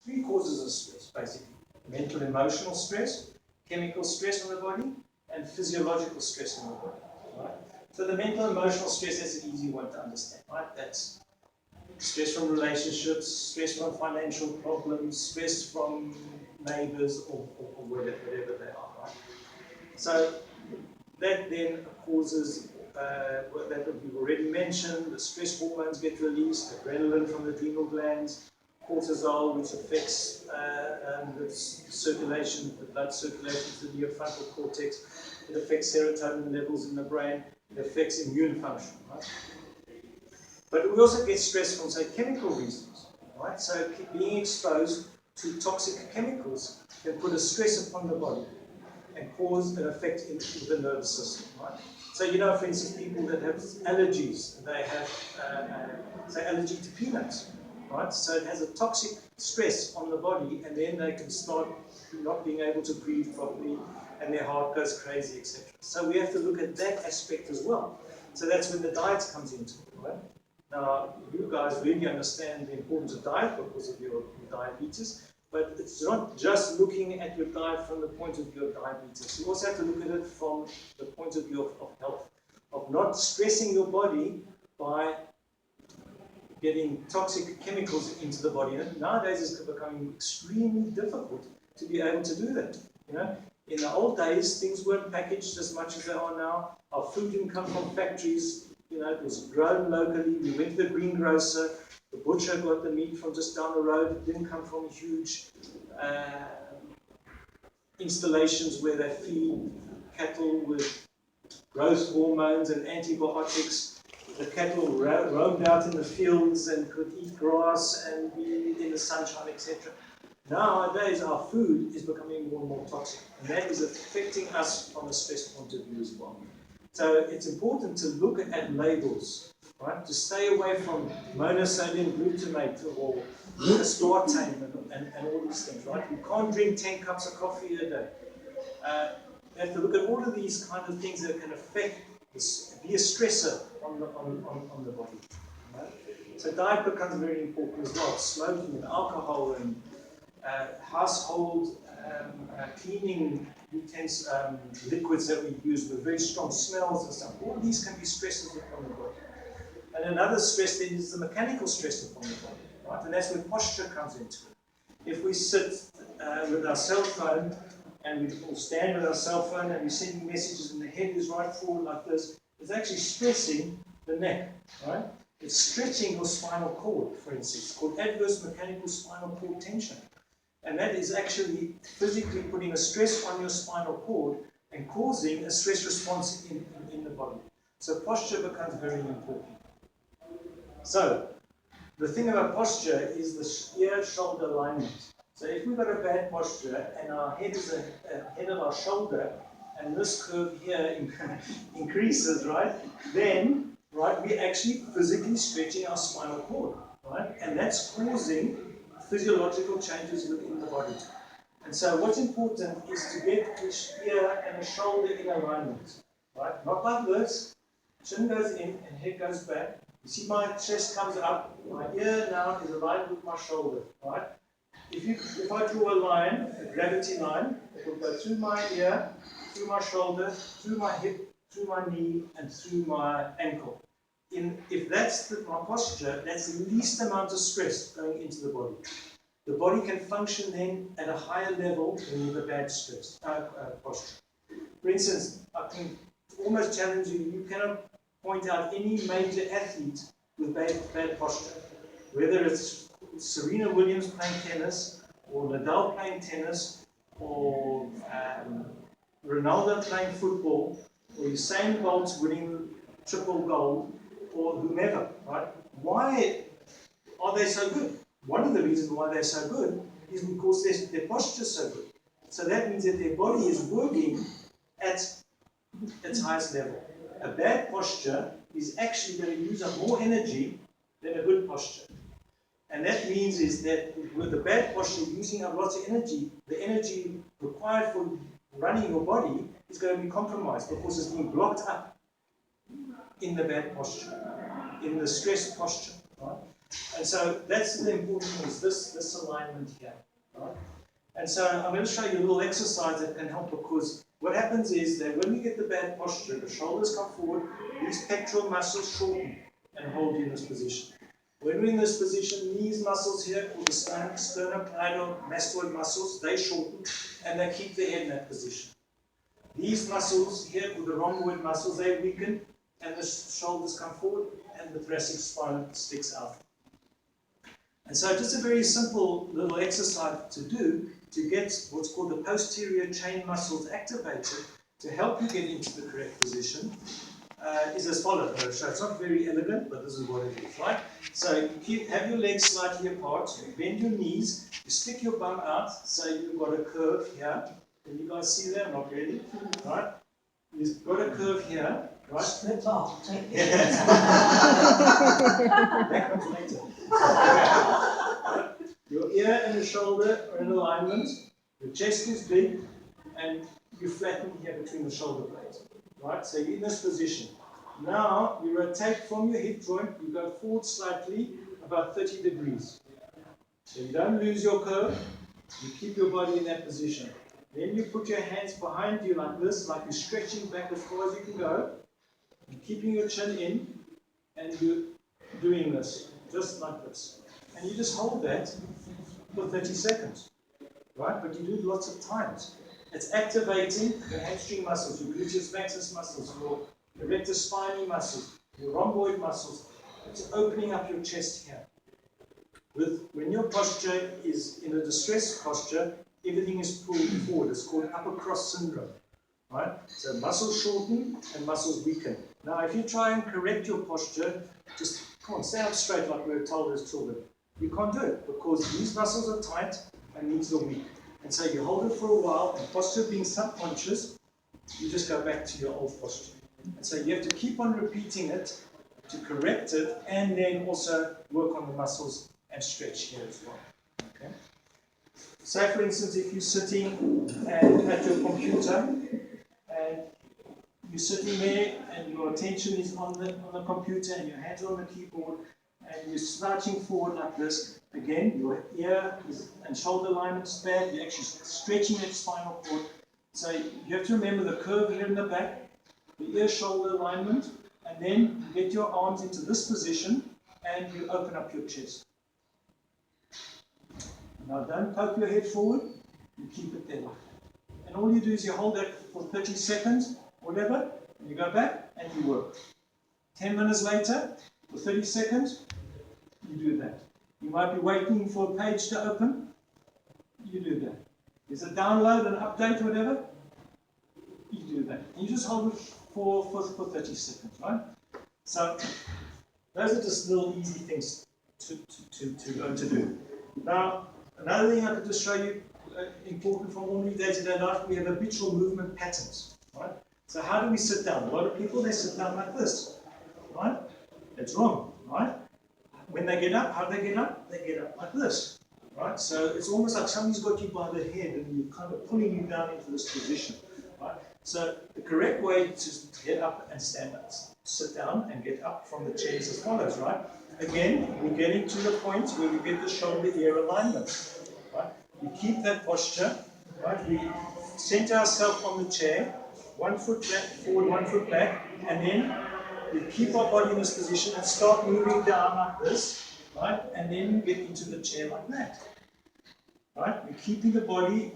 three causes of stress, basically. Mental emotional stress, chemical stress on the body, and physiological stress on the body. Right? So the mental emotional stress, that's an easy one to understand. Right? That's stress from relationships, stress from financial problems, stress from neighbors, or whatever they are. Right? So that then causes that we've already mentioned, the stress hormones get released, adrenaline from the adrenal glands, cortisol, which affects the circulation, the blood circulation to the neofrontal cortex. It affects serotonin levels in the brain. It affects immune function. Right? But we also get stress from, say, chemical reasons. Right? So being exposed to toxic chemicals can put a stress upon the body and cause an effect in the nervous system. Right? So, you know, for instance, people that have allergies, they have, say, allergy to peanuts. Right? So it has a toxic stress on the body, and then they can start not being able to breathe properly, and their heart goes crazy, etc. So we have to look at that aspect as well. So that's when the diet comes into it. Right? Now, you guys really understand the importance of diet because of your diabetes, but it's not just looking at your diet from the point of view of diabetes. You also have to look at it from the point of view of health, of not stressing your body by getting toxic chemicals into the body. And nowadays it's becoming extremely difficult to be able to do that. You know, in the old days, things weren't packaged as much as they are now. Our food didn't come from factories. You know, it was grown locally. We went to the greengrocer. The butcher got the meat from just down the road. It didn't come from huge installations where they feed cattle with growth hormones and antibiotics. The cattle roamed out in the fields and could eat grass and be in the sunshine, etc. Nowadays, our food is becoming more and more toxic, and that is affecting us from a stress point of view as well. So it's important to look at labels, right? To stay away from monosodium glutamate or aspartame and all these things, right? You can't drink 10 cups of coffee a day. You have to look at all of these kind of things that can affect this, be a stressor on the body. Right? So diet becomes very important as well. Smoking and alcohol and household cleaning liquids that we use with very strong smells and stuff. All these can be stressors upon the body. And another stress then is the mechanical stress upon the body. Right? And that's where posture comes into it. If we sit with our cell phone and we all stand with our cell phone and we're sending messages and the head is right forward like this, it's actually stressing the neck, right? It's stretching your spinal cord, for instance. It's called adverse mechanical spinal cord tension. And that is actually physically putting a stress on your spinal cord and causing a stress response in the body. So posture becomes very important. So the thing about posture is the ear-shoulder alignment. So if we've got a bad posture and our head is ahead of our shoulder and this curve here increases, right, then, right, we're actually physically stretching our spinal cord, right? And that's causing physiological changes within the body. And so what's important is to get the ear and the shoulder in alignment, right? Not like this. Chin goes in and head goes back. You see my chest comes up. My ear now is aligned with my shoulder, right? If I draw a line, a gravity line, it will go through my ear, through my shoulder, through my hip, through my knee, and through my ankle. If that's my posture, that's the least amount of stress going into the body. The body can function then at a higher level than with a bad stress posture. For instance, I can almost challenge you, you cannot point out any major athlete with bad posture. Whether it's Serena Williams playing tennis, or Nadal playing tennis, or Ronaldo playing football, or Usain Bolt winning triple gold, or whomever, right? Why are they so good? One of the reasons why they're so good is because their posture is so good. So that means that their body is working at its highest level. A bad posture is actually going to use up more energy than a good posture. And that means is that with a bad posture using up lots of energy, the energy required for running your body is going to be compromised because it's being blocked up in the bad posture, in the stressed posture. Right? And so that's the important thing, is this alignment here. Right? And so I'm going to show you a little exercise that can help, because what happens is that when we get the bad posture, the shoulders come forward, these pectoral muscles shorten and hold you in this position. When we're in this position, these muscles here, called the sternocleidomastoid muscles, they shorten and they keep the head in that position. These muscles here, called the rhomboid muscles, they weaken and the shoulders come forward and the thoracic spine sticks out. And so just a very simple little exercise to do to get what's called the posterior chain muscles activated to help you get into the correct position is as follows. So it's not very elegant, but this is what it is, right? So you have your legs slightly apart, you bend your knees, you stick your bum out, so you've got a curve here. Can you guys see that? Not really, right? You've got a curve here, right? Split off. That comes later. Your ear and your shoulder are in alignment, your chest is big, and you flatten here between the shoulder blades. Right? So you're in this position. Now you rotate from your hip joint, you go forward slightly, about 30 degrees. So you don't lose your curve, you keep your body in that position. Then you put your hands behind you like this, like you're stretching back as far as you can go. You're keeping your chin in, and you're doing this, just like this. And you just hold that for 30 seconds, right? But you do it lots of times. It's activating your hamstring muscles, your gluteus maximus muscles, your erector spinae muscles, your rhomboid muscles. It's opening up your chest here. When your posture is in a distressed posture, everything is pulled forward. It's called upper cross syndrome. Right? So muscles shorten and muscles weaken. Now, if you try and correct your posture, just come on, stand up straight like we were told as children. You can't do it because these muscles are tight and these are weak. And so you hold it for a while, and posture being subconscious, you just go back to your old posture. And so you have to keep on repeating it to correct it, and then also work on the muscles and stretch here as well. Okay? Say, for instance, if you're sitting at your computer, and you're sitting there, and your attention is on the computer, and your hands are on the keyboard, and you're slouching forward like this. Again, your ear and shoulder alignment is bad. You're actually stretching that spinal cord. So you have to remember the curve here in the back, the ear-shoulder alignment, and then you get your arms into this position, and you open up your chest. Now don't poke your head forward, you keep it there like that. And all you do is you hold that for 30 seconds, whatever, and you go back and you work. 10 minutes later, for 30 seconds, you do that. You might be waiting for a page to open, you do that. There's a download, an update, whatever, you do that. And you just hold it for 30 seconds, right? So, those are just little easy things to do. Now, another thing I could just show you, important from ordinary day-to-day life, we have habitual movement patterns, right? So how do we sit down? A lot of people, they sit down like this, right? That's wrong, right? When they get up, how do they get up? They get up like this, right? So it's almost like somebody's got you by the head and you're kind of pulling you down into this position, right? So the correct way to get up and stand up, sit down and get up from the chair is as follows, right? Again, we're getting to the point where we get the shoulder-ear alignment, right? We keep that posture, right? We center ourselves on the chair, 1 foot back, forward, 1 foot back, and then we keep our body in this position and start moving down like this, right? And then get into the chair like that, right? We're keeping the body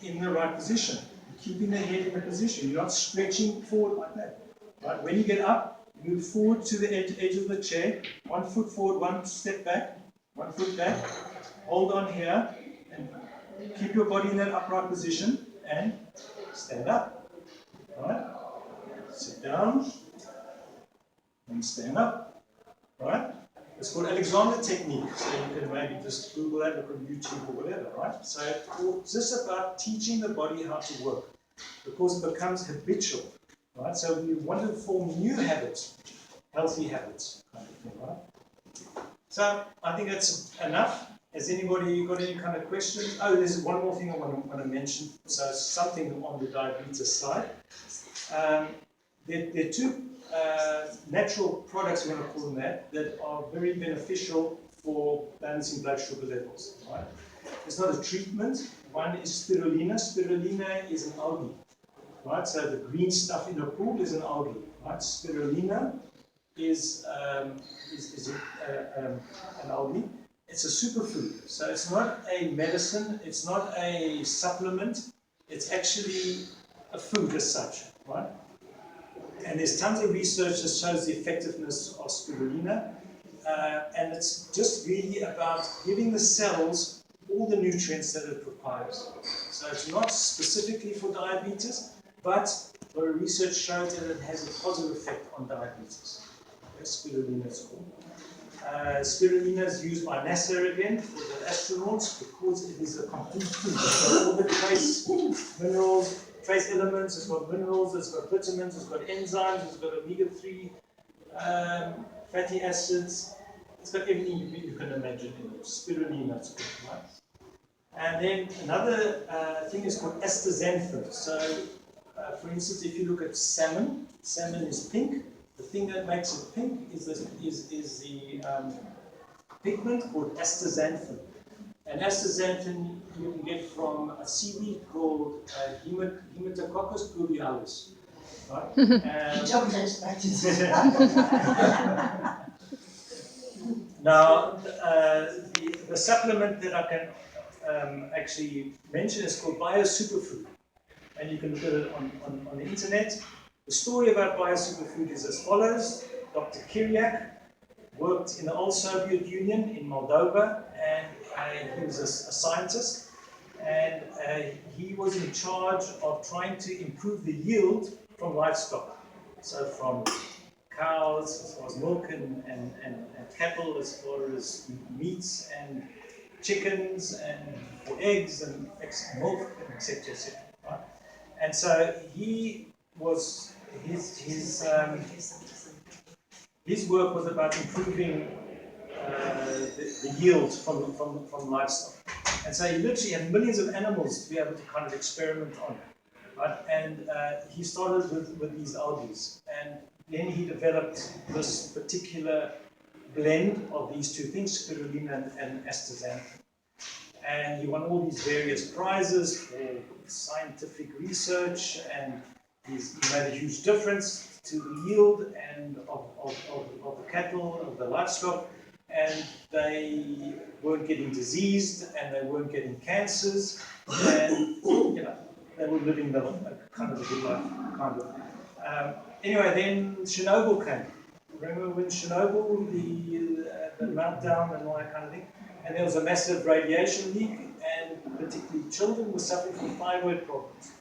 in the right position. We're keeping the head in the position. You're not stretching forward like that, right? When you get up, move forward to the edge of the chair, 1 foot forward, 1 step back, 1 foot back, hold on here, and keep your body in that upright position, and stand up, right? Sit down, and stand up, right? It's called Alexander technique, so you can maybe just Google that, look on YouTube or whatever, right? So it's just about teaching the body how to work, because it becomes habitual, right? So we want to form new habits, healthy habits, kind of thing, right? So I think that's enough. Has anybody got any kind of questions? Oh, there's one more thing I want to mention. So something on the diabetes side. There are two natural products, we want to call them that are very beneficial for balancing blood sugar levels. Right? It's not a treatment. One is spirulina. Spirulina is an algae. Right? So the green stuff in the pool is an algae. Right? Spirulina is an algae. It's a superfood. So it's not a medicine. It's not a supplement. It's actually a food as such. Right? And there's tons of research that shows the effectiveness of spirulina. And it's just really about giving the cells all the nutrients that it requires. So it's not specifically for diabetes, but the research shows that it has a positive effect on diabetes. Spirulina is called. Spirulina is used by NASA again for the astronauts because it is a complete food. It's got all the trace minerals, trace elements, it's got minerals, it's got vitamins, it's got enzymes, it's got omega-3 fatty acids, it's got everything you can imagine in it. Spirulina, it's called, right? And then another thing is called astaxanthin. So, for instance, if you look at salmon, salmon is pink. The thing that makes it pink is the pigment called astaxanthin. And astaxanthin you can get from a seaweed called Hematococcus pluvialis. Right? Now, the supplement that I can actually mention is called Bio-Superfood. And you can look at it on the internet. The story about Bio-Superfood is as follows. Dr. Kyriak worked in the old Soviet Union in Moldova, and he was a scientist, and he was in charge of trying to improve the yield from livestock. So from cows, as far as milk and cattle, as far as meats and chickens, and for eggs and milk, etc. etc. Right? And so he was his work was about improving the yield from livestock. And so he literally had millions of animals to be able to kind of experiment on. Right? And he started with these algae. And then he developed this particular blend of these two things, spirulina and astaxanthin. And he won all these various prizes for scientific research, and he made a huge difference to the yield and of the cattle, of the livestock, and they weren't getting diseased, and they weren't getting cancers, and they were living a kind of a good life, kind of. Anyway, then Chernobyl came. Remember when Chernobyl, the meltdown and all that kind of thing? And there was a massive radiation leak, and particularly children were suffering from thyroid problems.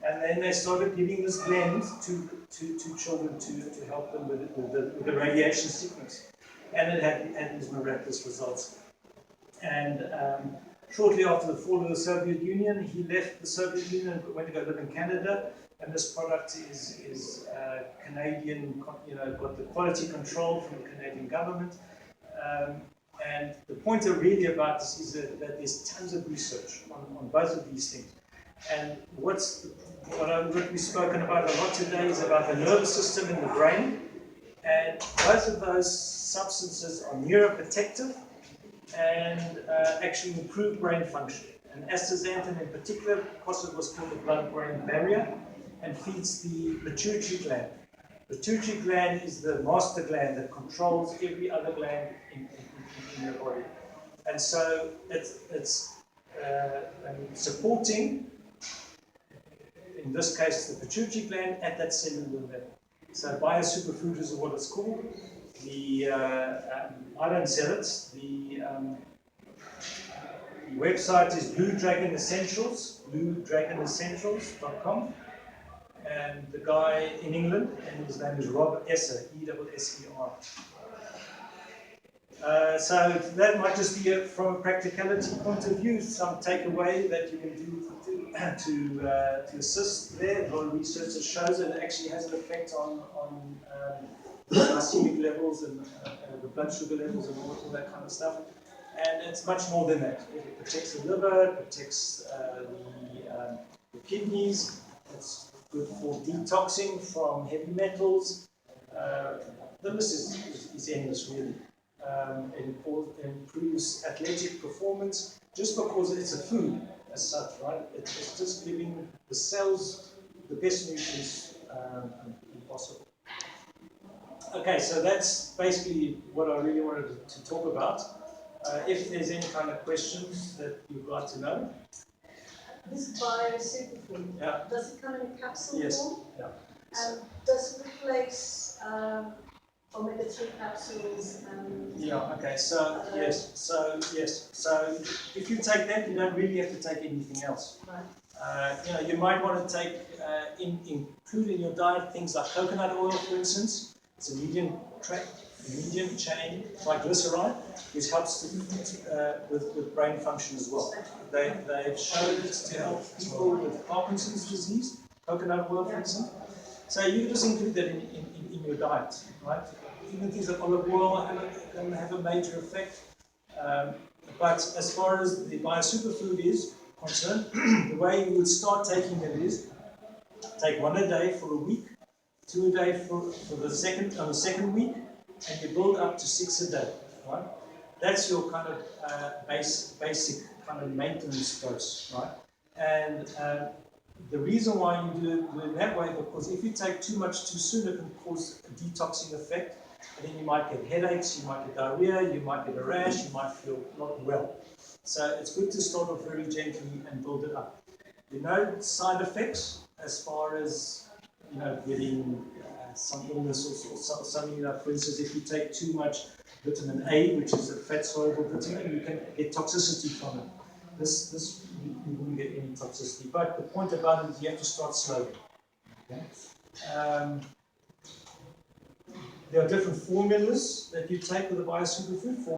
And then they started giving this blend to children to help them with the radiation sickness. And it had these miraculous results. And shortly after the fall of the Soviet Union, he left the Soviet Union and went to go live in Canada. And this product is Canadian, got the quality control from the Canadian government. And the point really about this is that there's tons of research on both of these things. And what we've spoken about a lot today is about the nervous system in the brain. And both of those substances are neuroprotective and actually improve brain function. And astaxanthin in particular, because it was called the blood-brain barrier, and feeds the pituitary gland. The pituitary gland is the master gland that controls every other gland in your body. And so it's supporting, in this case, the pituitary gland at that cellular level. So Bio-Superfood is what it's called. I don't sell it. The website is Blue Dragon Essentials, bluedragonessentials.com. And the guy in England, and his name is Rob Esser, E-S-S-E-R. So that might just be from a practicality point of view, some takeaway that you can do to assist there. A lot of research that shows that it actually has an effect on glycemic levels and the blood sugar levels and all that kind of stuff. And it's much more than that. It protects the liver, it protects the kidneys. It's good for detoxing from heavy metals. The list is endless, really. It improves athletic performance just because it's a food as such, right? It's just giving the cells the best nutrients possible. Okay, so that's basically what I really wanted to talk about. If there's any kind of questions that you'd like to know. This bio superfood, Yeah. does it come in a capsule Yes. form? Yeah. And does it replace omega-3 capsules and... Yeah, okay, so yes, so if you take that, you don't really have to take anything else. Right. You might want to take, include in your diet things like coconut oil, for instance. It's a medium chain triglyceride, which helps with brain function as well. They've shown it to help people with Parkinson's disease, coconut oil, for instance. So you can just include that in your diet, right? Even things like olive oil can have a major effect. But as far as the bio-superfood is concerned, the way you would start taking it is take 1 a day for a week, 2 a day for the second week, and you build up to 6 a day, right? That's your kind of basic kind of maintenance dose, right? And the reason why you do it that way, because if you take too much too soon, it can cause a detoxing effect, and then you might get headaches, you might get diarrhea, you might get a rash, you might feel not well. So it's good to start off very gently and build it up. There are no side effects as far as getting some illness or something like, for instance, if you take too much vitamin A, which is a fat-soluble vitamin, you can get toxicity from it. This you wouldn't get any toxicity. But the point about it is you have to start slowly. Okay? There are different formulas that you take with the bio-superfood.